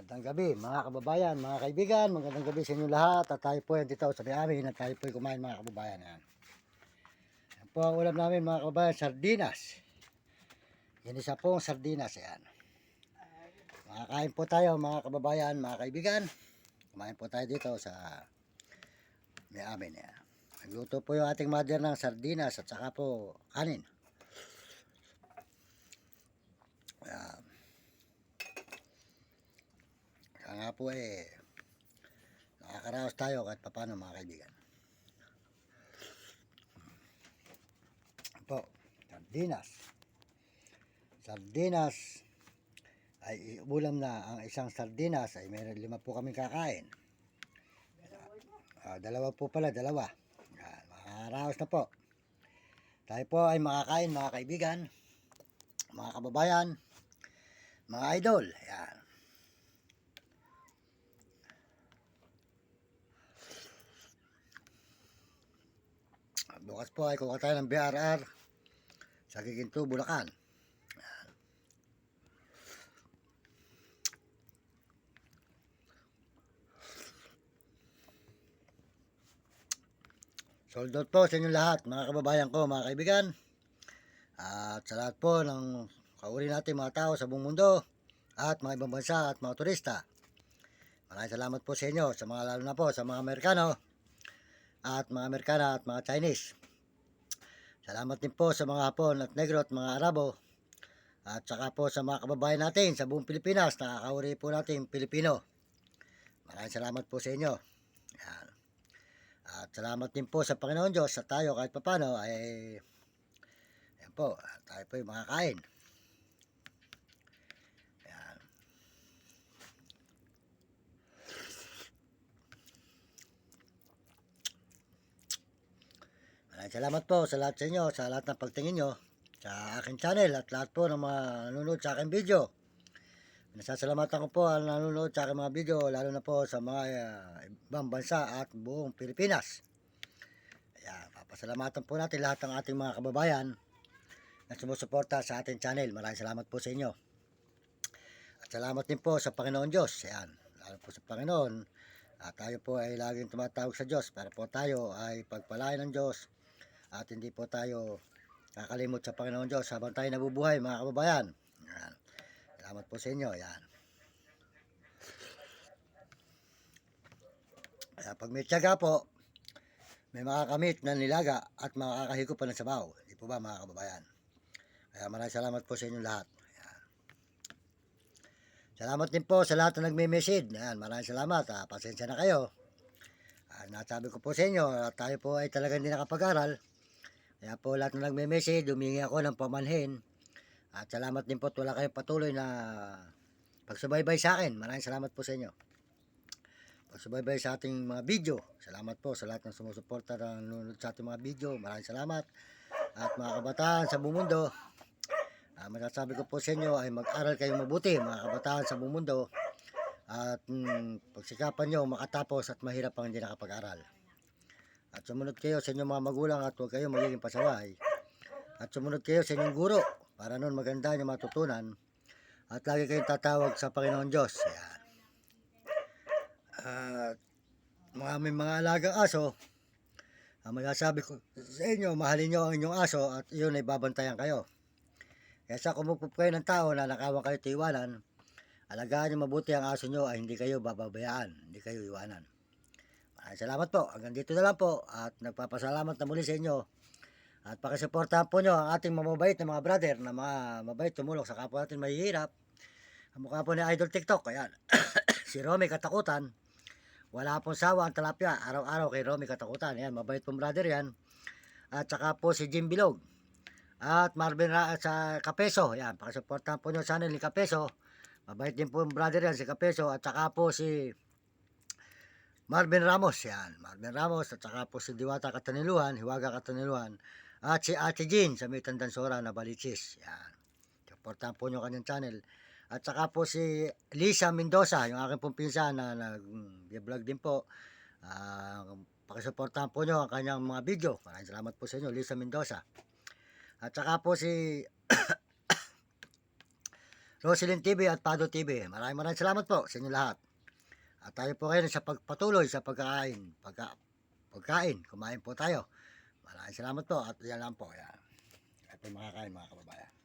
Magandang gabi mga kababayan, mga kaibigan, magandang gabi sa inyo lahat. At tayo po yan dito sa may-amin at tayo po kumain mga kababayan. Yan po ang ulam namin mga kababayan, sardinas. Yan isa pong sardinas. Yan. Makakain po tayo mga kababayan, mga kaibigan. Kumain po tayo dito sa may-amin. Yan. Nagluto po yung ating mother ng sardinas at saka po kanin. Yan. Kaya nga po nakakaraos tayo kahit papano mga kaibigan. Po, sardinas ay ulam na. Ang isang sardinas ay meron 5 po kaming kakain. Dalawa po pala, dalawa. Yan, makakaraos na po. Tayo po ay makakain mga kaibigan, mga kababayan, mga idol. Yan. Bukas po ay kuha tayo ng BRR sa Giginto, Bulacan. Sold out po sa inyo lahat, mga kababayan ko, mga kaibigan. At sa lahat po ng kauri natin mga tao sa buong mundo at mga ibang bansa at mga turista. Maraming salamat po sa inyo, sa mga lalo na po sa mga Amerikano at mga Amerikana at mga Chinese. Salamat din po sa mga Hapon at Negro at mga Arabo. At saka po sa mga kababayan natin sa buong Pilipinas, nakakauri po natin Pilipino. Maraming salamat po sa inyo. Yan. At salamat din po sa Panginoon Diyos at tayo kahit papano ay yan po, tayo po yung makakain. Yan. Maraming salamat po sa lahat sa inyo, sa lahat ng pagtingin nyo sa aking channel at lahat po ng mga nanonood sa aking video. Nasasalamatan ko po ang nanonood sa aking mga video, lalo na po sa mga ibang bansa at buong Pilipinas. Ayan, papasalamatan po natin lahat ng ating mga kababayan na sumusuporta sa ating channel. Maraming salamat po sa inyo. At salamat din po sa Panginoon Diyos. Ayan, lalo po sa Panginoon. At tayo po ay laging tumatawag sa Diyos para po tayo ay pagpalain ng Diyos at hindi po tayo kakalimot sa Panginoon Diyos habang tayo nabubuhay mga kababayan. Ayan. Salamat po sa inyo. Ayan. Kaya pag may tiyaga po, may makakamit na nilaga at makakahigop pa ng sabaw. Hindi po ba mga kababayan? Kaya maraming salamat po sa inyo lahat. Ayan. Salamat din po sa lahat na nagme-message. Ayan, maraming salamat. Pasensya na kayo. Nasabi ko po sa inyo, tayo po ay talagang hindi nakapag-aral. Kaya po lahat na nagme-message, humingi ako ng pamanhin. At salamat din po at wala kayong patuloy na pagsubaybay sa akin. Maraming salamat po sa inyo. Pagsubaybay sa ating mga video. Salamat po sa lahat ng sumusuporta na nanonood sa ating mga video. Maraming salamat. At mga kabataan sa buong mundo, masasabi ko po sa inyo ay mag-aral kayong mabuti mga kabataan sa buong mundo. At pagsikapan nyo makatapos at mahirap pang hindi nakapag-aral. At sumunod kayo sa inyong mga magulang at huwag kayo magiging pasaway. At sumunod kayo sa inyong guro para noon maganda nyo matutunan. At lagi kayong tatawag sa Panginoon Diyos. Ayan. At may mga alagang aso, masasabi ko sa inyo, mahalin nyo ang inyong aso at yun ay babantayan kayo. Kaya sa kumupop kayo ng tao na nakawan kayo tiwanan, alagaan nyo mabuti ang aso nyo ay hindi kayo bababayaan, hindi kayo iwanan. Salamat po. Hanggang dito na lang po at nagpapasalamat na muli sa inyo. At pakisuportahan po nyo ang ating mamabait na mga brother na mga mabait tumulong sa kapwa natin mahihirap. Ang mukha po ni Idol TikTok. Ayan. Si Romy Katakutan. Wala pong sawa ang talapya. Araw-araw kay Romy Katakutan. Ayan, mabait pong brother yan. At saka po si Jim Bilog. At Marvin sa Kapeso. Ayan, pakisuportahan po nyo sa channel ni Kapeso. Mabait din po yung brother yan si Kapeso. At saka po si Marvin Ramos, yan. Marvin Ramos at saka po si Diwata Kataniluhan, Hiwaga Kataniluhan. At si Ate Jean sa May Tandansora na Balichis. Yan. Supportahan po nyo kanyang channel. At saka po si Lisa Mendoza, yung aking pong pinsan na nag-vlog din po. Pakisuportahan po nyo ang kanyang mga video. Maraming salamat po sa inyo, Lisa Mendoza. At saka po si Roselyn TV at Pado TV. Maraming salamat po sa inyo lahat. At tayo po ngayon sa pagpatuloy sa pagkain. Kumain po tayo. Maraming salamat po at yan lang po. Yan. Tayo po makakain mga kababayan.